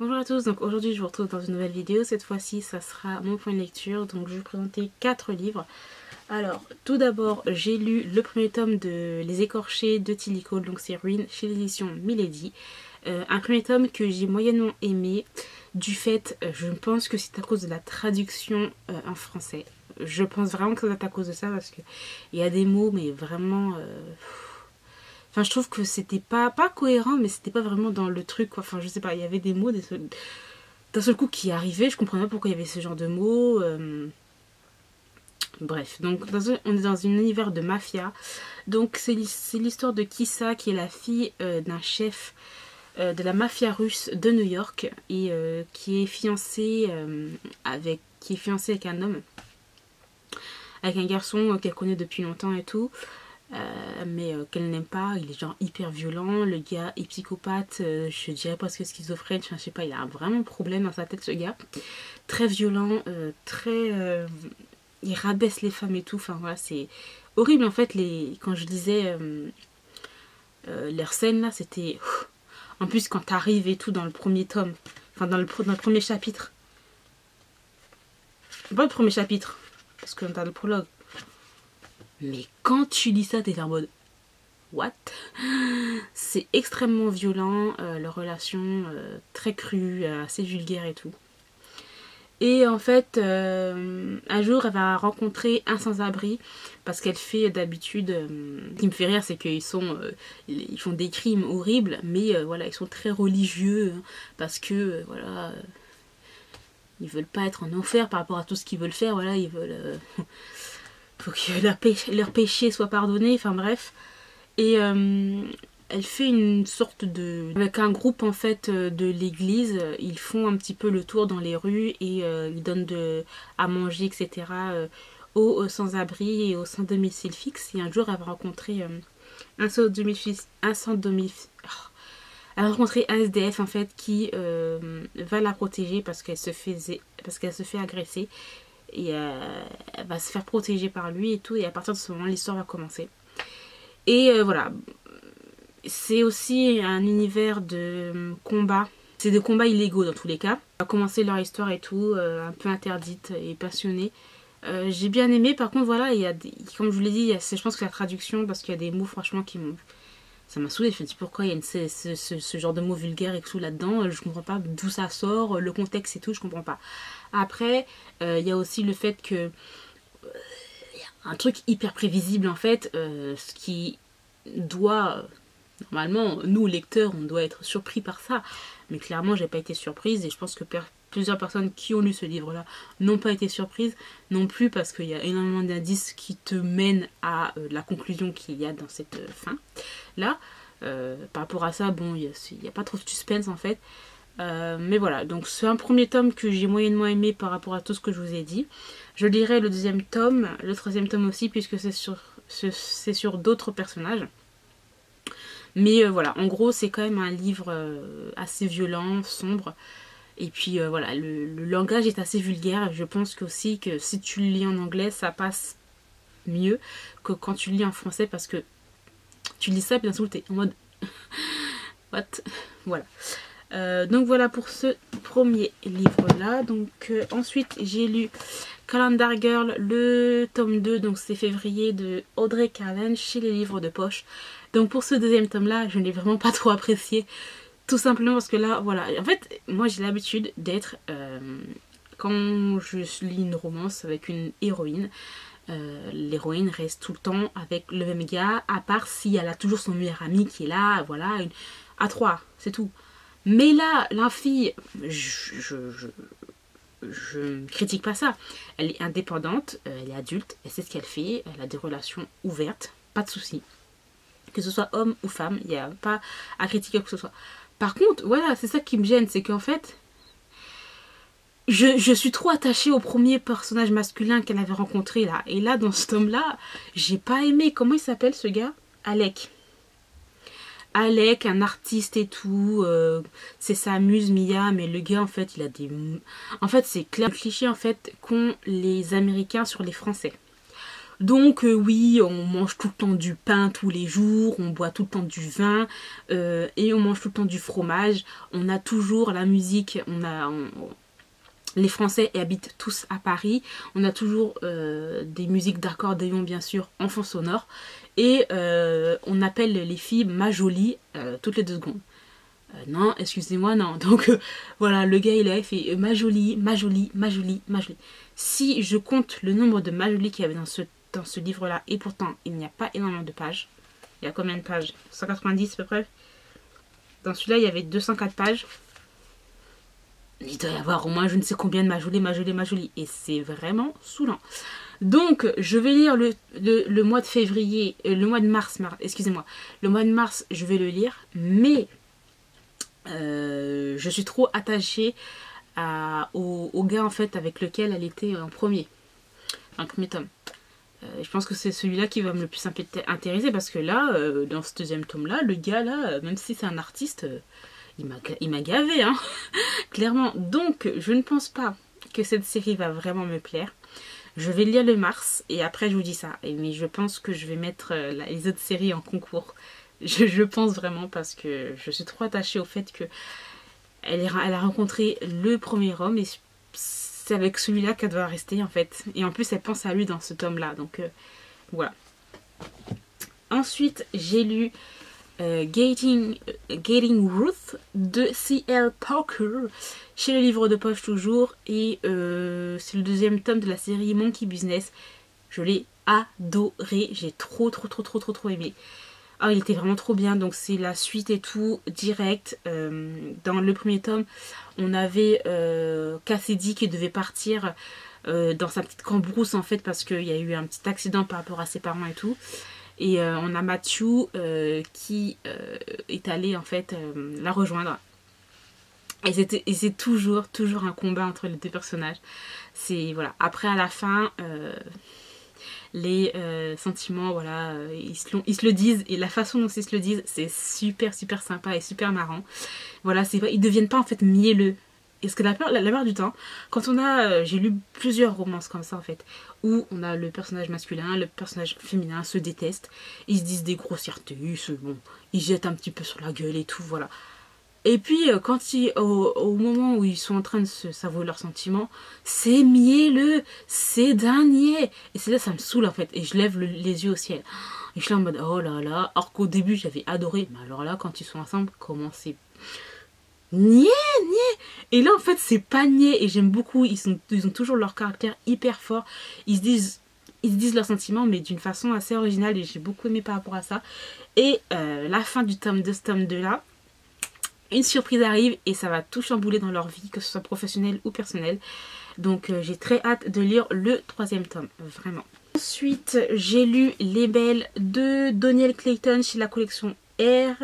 Bonjour à tous, donc aujourd'hui je vous retrouve dans une nouvelle vidéo. Cette fois-ci ça sera mon point de lecture, donc je vais vous présenter 4 livres. Alors tout d'abord j'ai lu le premier tome de Les Écorchés de Tilly Cole, donc c'est Ruine chez l'édition Milady. Un premier tome que j'ai moyennement aimé du fait, je pense que c'est à cause de la traduction en français. Je pense vraiment que ça doit être à cause de ça parce qu'il y a des mots mais vraiment... Enfin, je trouve que c'était pas cohérent, mais c'était pas vraiment dans le truc, quoi. Enfin, je sais pas, il y avait des mots d'un seul coup qui arrivaient. Je comprenais pas pourquoi il y avait ce genre de mots. Bref, donc on est dans un univers de mafia. Donc, c'est l'histoire de Kissa, qui est la fille d'un chef de la mafia russe de New York et qui est fiancée avec un homme, avec un garçon qu'elle connaît depuis longtemps et tout. Mais qu'elle n'aime pas, il est genre hyper violent, le gars est psychopathe, je dirais presque schizophrène, enfin, je sais pas, il a vraiment problème dans sa tête ce gars, très violent, il rabaisse les femmes et tout, enfin voilà, c'est horrible en fait, quand je lisais leurs scènes là, c'était, en plus quand t'arrives et tout dans le premier tome, enfin dans le premier chapitre, pas le premier chapitre, parce que t'as le prologue, mais quand tu lis ça, t'es en mode what? C'est extrêmement violent, leur relation très crue, assez vulgaire et tout. Et en fait, un jour, elle va rencontrer un sans-abri parce qu'elle fait d'habitude. Ce qui me fait rire, c'est qu'ils ils font des crimes horribles, mais voilà, ils sont très religieux parce que voilà, ils veulent pas être en enfer par rapport à tout ce qu'ils veulent faire. Voilà, ils veulent faut que leur péché soit pardonné, enfin bref. Et elle fait une sorte de... Avec un groupe en fait de l'église, ils font un petit peu le tour dans les rues et ils donnent à manger, etc. Aux sans-abri et aux sans-domicile fixe. Et un jour, elle va rencontrer un sans-domicile... Elle va rencontrer un SDF en fait qui va la protéger parce qu'elle se fait agresser. Et elle va se faire protéger par lui et tout, et à partir de ce moment l'histoire va commencer. Et voilà, c'est aussi un univers de combat, c'est des combats illégaux dans tous les cas. On va commencer leur histoire et tout, un peu interdite et passionnée. J'ai bien aimé, par contre voilà, il y a comme je vous l'ai dit, je pense que la traduction, parce qu'il y a des mots franchement qui m'ont... Ça m'a saoulé, je me dis pourquoi il y a ce genre de mots vulgaires et tout là-dedans, je comprends pas d'où ça sort, le contexte et tout, je comprends pas. Après, il y a aussi le fait que un truc hyper prévisible en fait, ce qui doit, normalement, nous lecteurs, on doit être surpris par ça, mais clairement j'ai pas été surprise et je pense que plusieurs personnes qui ont lu ce livre-là n'ont pas été surprises non plus parce qu'il y a énormément d'indices qui te mènent à la conclusion qu'il y a dans cette fin-là. Par rapport à ça, bon, il n'y a pas trop de suspense en fait. Mais voilà, donc c'est un premier tome que j'ai moyennement aimé par rapport à tout ce que je vous ai dit. Je lirai le deuxième tome, le troisième tome aussi, puisque c'est sur d'autres personnages. Mais voilà, en gros, c'est quand même un livre assez violent, sombre. Et puis voilà, le langage est assez vulgaire. Je pense aussi que si tu le lis en anglais, ça passe mieux que quand tu le lis en français, parce que tu lis ça et puis d'un coup t'es en mode what? Voilà. Donc voilà pour ce premier livre là. Donc ensuite j'ai lu Calendar Girl, le tome 2, donc c'est février, de Audrey Carlen chez les livres de poche. Donc pour ce deuxième tome là, je n'ai vraiment pas trop apprécié, tout simplement parce que là voilà, en fait moi j'ai l'habitude d'être quand je lis une romance avec une héroïne, l'héroïne reste tout le temps avec le même gars, à part si elle a toujours son meilleur ami qui est là, voilà, à 3, c'est tout. Mais là, la fille, je ne critique pas ça. Elle est indépendante, elle est adulte, elle sait ce qu'elle fait, elle a des relations ouvertes, pas de souci. Que ce soit homme ou femme, il n'y a pas à critiquer quoi que ce soit. Par contre, voilà, c'est ça qui me gêne, c'est qu'en fait, je suis trop attachée au premier personnage masculin qu'elle avait rencontré là. Et là, dans ce tome-là, j'ai pas aimé. Comment il s'appelle ce gars? Alec, un artiste et tout, c'est sa muse Mia, mais le gars en fait il a des... En fait c'est clair le cliché en fait qu'ont les Américains sur les Français. Donc oui, on mange tout le temps du pain tous les jours, on boit tout le temps du vin et on mange tout le temps du fromage. On a toujours la musique, les Français habitent tous à Paris. On a toujours des musiques d'accordéon bien sûr en fond sonore. Et on appelle les filles ma jolie toutes les 2 secondes. Non, excusez-moi, non. Donc voilà, le gars il a fait ma jolie, ma jolie, ma jolie, ma jolie. Si je compte le nombre de ma jolie qu'il y avait dans ce livre-là, et pourtant il n'y a pas énormément de pages. Il y a combien de pages? 190 à peu près. Dans celui-là, il y avait 204 pages. Il doit y avoir au moins je ne sais combien de ma jolie, ma jolie, ma jolie. Et c'est vraiment saoulant. Donc, je vais lire le mois de février, le mois de mars, excusez-moi. Le mois de mars, je vais le lire. Mais, je suis trop attachée au gars, en fait, avec lequel elle était en premier. Un premier tome. Je pense que c'est celui-là qui va me le plus intéresser. Parce que là, dans ce 2e tome-là, le gars, là, même si c'est un artiste... il m'a gavé, hein, clairement. Donc, je ne pense pas que cette série va vraiment me plaire. Je vais lire le mars et après je vous dis ça. Mais je pense que je vais mettre les autres séries en concours. Je pense vraiment parce que je suis trop attachée au fait que elle a rencontré le premier homme et c'est avec celui-là qu'elle doit rester en fait. Et en plus, elle pense à lui dans ce tome-là. Donc, voilà. Ensuite, j'ai lu... Gating Ruth de C.L. Parker chez le livre de poche toujours et c'est le 2e tome de la série Monkey Business. Je l'ai adoré, j'ai trop aimé. Ah, il était vraiment trop bien, donc c'est la suite et tout direct. Dans le premier tome on avait Cassidy qui devait partir dans sa petite cambrousse en fait parce qu'il y a eu un petit accident par rapport à ses parents et tout. Et on a Matthew qui est allé en fait la rejoindre. Et c'est toujours un combat entre les 2 personnages. C'est voilà. Après à la fin, les sentiments, voilà, ils se le disent. Et la façon dont ils se le disent, c'est super sympa et super marrant. Voilà, ils deviennent pas en fait mielleux. Parce que la plupart du temps, quand on a... j'ai lu plusieurs romances comme ça en fait, où on a le personnage masculin, le personnage féminin se détestent, ils se disent des grossièretés, ils jettent un petit peu sur la gueule et tout, voilà. Et puis quand au moment où ils sont en train de se s'avouer leurs sentiments, c'est mielleux, c'est d'un niais. Et c'est là ça me saoule en fait, et je lève les yeux au ciel. Et je suis là en mode oh là là, alors qu'au début j'avais adoré, mais alors là quand ils sont ensemble, comment c'est... Niais. Et là en fait c'est pas niais et j'aime beaucoup, ils ont toujours leur caractère hyper fort, ils se disent leurs sentiments mais d'une façon assez originale et j'ai beaucoup aimé par rapport à ça. Et la fin du tome 2, ce tome 2 là, une surprise arrive et ça va tout chambouler dans leur vie, que ce soit professionnel ou personnel. Donc j'ai très hâte de lire le 3e tome, vraiment. Ensuite j'ai lu Les Belles de Doniel Clayton chez la collection R.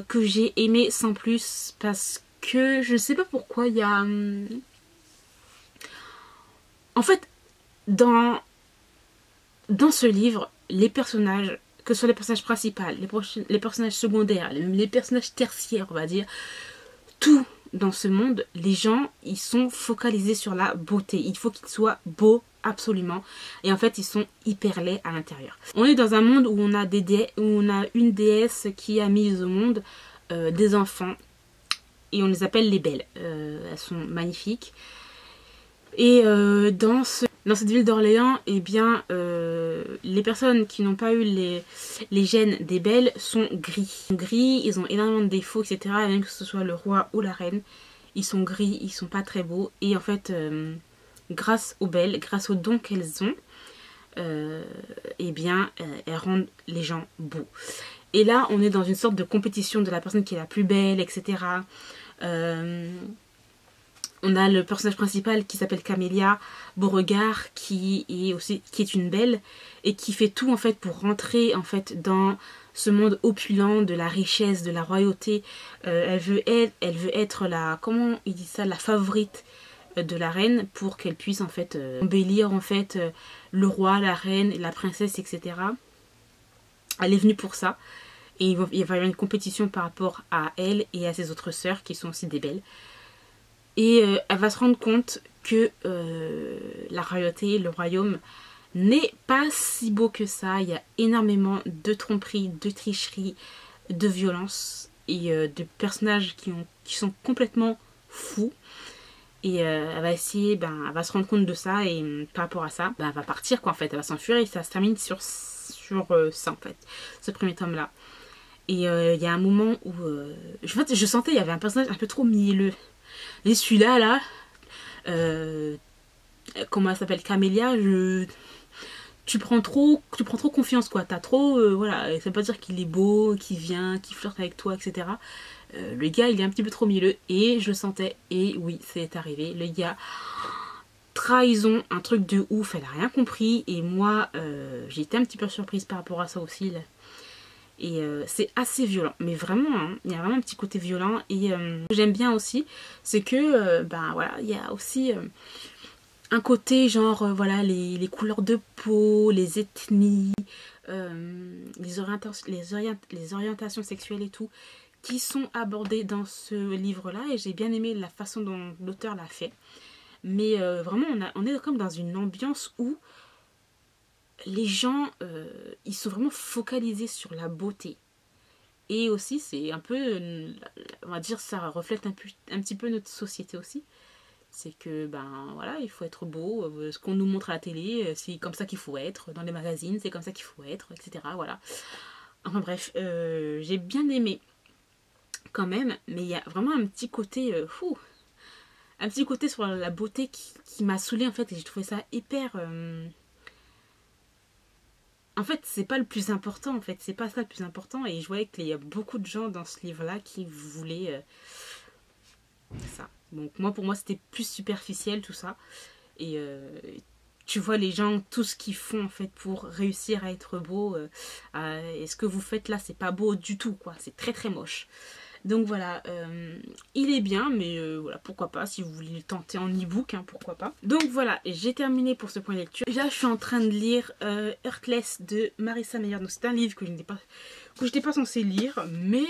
Que j'ai aimé sans plus parce que je sais pas pourquoi il y a... En fait, dans ce livre, les personnages, que ce soit les personnages principaux, les personnages secondaires, les personnages tertiaires, on va dire, tout dans ce monde, les gens, ils sont focalisés sur la beauté. Il faut qu'ils soient beaux absolument. Et en fait, ils sont hyper laids à l'intérieur. On est dans un monde où on a une déesse qui a mis au monde des enfants. Et on les appelle les belles. Elles sont magnifiques. Et dans cette ville d'Orléans, eh bien, les personnes qui n'ont pas eu les gènes des belles sont gris. Ils ont énormément de défauts, etc. Et même que ce soit le roi ou la reine, ils sont gris, ils sont pas très beaux. Et en fait... grâce aux belles, grâce aux dons qu'elles ont, eh bien, elles rendent les gens beaux. Et là, on est dans une sorte de compétition de la personne qui est la plus belle, etc. On a le personnage principal qui s'appelle Camélia Beauregard, qui est une belle et qui fait tout en fait pour rentrer en fait dans ce monde opulent de la richesse, de la royauté. Elle veut être la, comment il dit ça, la favorite de la reine pour qu'elle puisse en fait embellir en fait le roi, la reine, la princesse, etc. Elle est venue pour ça et il va y avoir une compétition par rapport à elle et à ses autres sœurs qui sont aussi des belles. Et elle va se rendre compte que la royauté, le royaume n'est pas si beau que ça. Il y a énormément de tromperies, de tricheries, de violence et de personnages qui sont complètement fous. Et elle va essayer, elle va se rendre compte de ça et par rapport à ça, elle va partir quoi en fait. Elle va s'enfuir et ça se termine sur ça en fait, ce premier tome là. Et il y a un moment où je sentais il y avait un personnage un peu trop mielleux. Et celui-là là, comment elle s'appelle, Camélia, tu prends trop confiance quoi. T'as trop, voilà, ça veut pas dire qu'il est beau, qu'il vient, qu'il flirte avec toi, etc. Le gars il est un petit peu trop mielleux et je le sentais et oui c'est arrivé. Le gars, trahison, un truc de ouf, elle a rien compris et moi j'ai été un petit peu surprise par rapport à ça aussi là. Et c'est assez violent, mais vraiment, hein, il y a vraiment un petit côté violent. Et ce que j'aime bien aussi, c'est que, voilà, il y a aussi un côté genre, voilà, les couleurs de peau, les ethnies, les orientations sexuelles et tout, qui sont abordées dans ce livre-là. Et j'ai bien aimé la façon dont l'auteur l'a fait. Mais vraiment, on est comme dans une ambiance où les gens, ils sont vraiment focalisés sur la beauté. Et aussi, c'est un peu, on va dire, ça reflète un petit peu notre société aussi. C'est que, voilà, il faut être beau. Ce qu'on nous montre à la télé, c'est comme ça qu'il faut être. Dans les magazines, c'est comme ça qu'il faut être, etc. Voilà. Enfin bref, j'ai bien aimé quand même. Mais il y a vraiment un petit côté, un petit côté sur la beauté qui m'a saoulée en fait. Et j'ai trouvé ça hyper... En fait, c'est pas le plus important, en fait. C'est pas ça le plus important. Et je voyais qu'il y a beaucoup de gens dans ce livre-là qui voulaient ça. Donc, pour moi, c'était plus superficiel, tout ça. Et tu vois les gens, tout ce qu'ils font, en fait, pour réussir à être beau. Et ce que vous faites là, c'est pas beau du tout, quoi. C'est très, très moche. Donc voilà, il est bien, mais voilà, pourquoi pas, si vous voulez le tenter en e-book, hein, pourquoi pas. Donc voilà, j'ai terminé pour ce point de lecture. Là, je suis en train de lire Heartless de Marissa Meyer. Donc c'est un livre que je n'étais pas censée lire, mais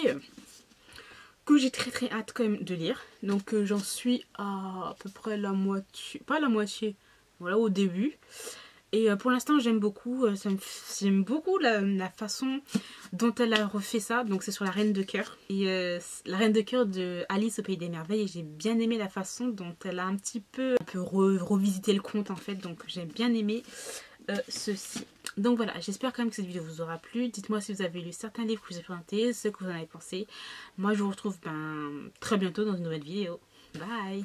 que j'ai très très hâte quand même de lire. Donc j'en suis à peu près la moitié, pas la moitié, voilà, au début. Et pour l'instant, j'aime beaucoup. J'aime beaucoup la façon dont elle a refait ça. Donc c'est sur la Reine de Cœur. Et la Reine de Cœur de Alice au Pays des Merveilles. Et j'ai bien aimé la façon dont elle a un peu revisité le conte en fait. Donc j'ai bien aimé ceci. Donc voilà, j'espère quand même que cette vidéo vous aura plu. Dites-moi si vous avez lu certains livres que je vous ai présentés, ce que vous en avez pensé. Moi je vous retrouve très bientôt dans une nouvelle vidéo. Bye!